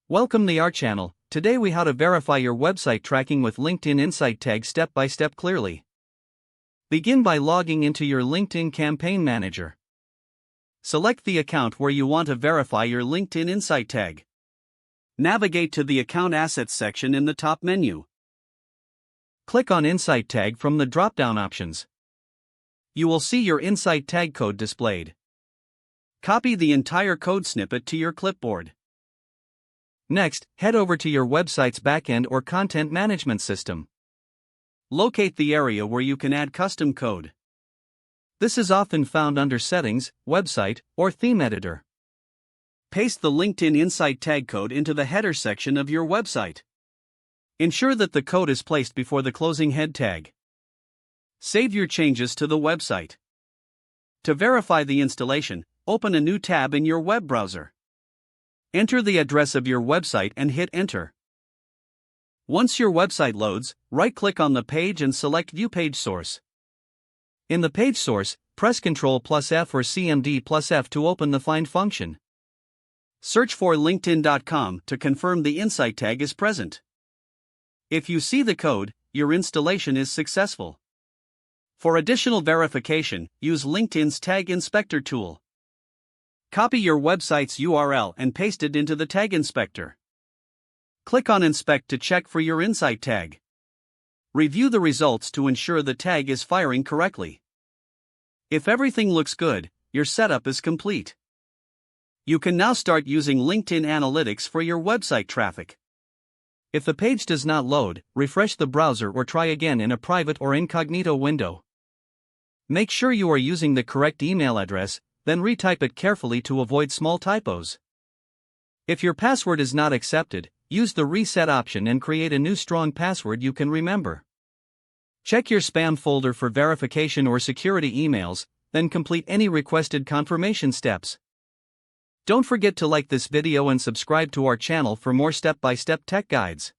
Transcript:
Welcome to our channel. Today we how to verify your website tracking with LinkedIn Insight Tag step by step clearly. Begin by logging into your LinkedIn Campaign Manager. Select the account where you want to verify your LinkedIn Insight Tag. Navigate to the Account Assets section in the top menu. Click on Insight Tag from the drop-down options. You will see your Insight Tag code displayed. Copy the entire code snippet to your clipboard. Next, head over to your website's backend or content management system. Locate the area where you can add custom code. This is often found under Settings, Website, or Theme Editor. Paste the LinkedIn Insight Tag code into the header section of your website. Ensure that the code is placed before the closing head tag. Save your changes to the website. To verify the installation, open a new tab in your web browser. Enter the address of your website and hit Enter. Once your website loads, right-click on the page and select View Page Source. In the page source, press Ctrl+F or CMD+F to open the Find function. Search for linkedin.com to confirm the Insight Tag is present. If you see the code, your installation is successful. For additional verification, use LinkedIn's Tag Inspector tool. Copy your website's URL and paste it into the Tag Inspector. Click on Inspect to check for your Insight Tag. Review the results to ensure the tag is firing correctly. If everything looks good, your setup is complete. You can now start using LinkedIn Analytics for your website traffic. If the page does not load, refresh the browser or try again in a private or incognito window. Make sure you are using the correct email address, then retype it carefully to avoid small typos. If your password is not accepted, use the reset option and create a new strong password you can remember. Check your spam folder for verification or security emails, then complete any requested confirmation steps. Don't forget to like this video and subscribe to our channel for more step-by-step tech guides.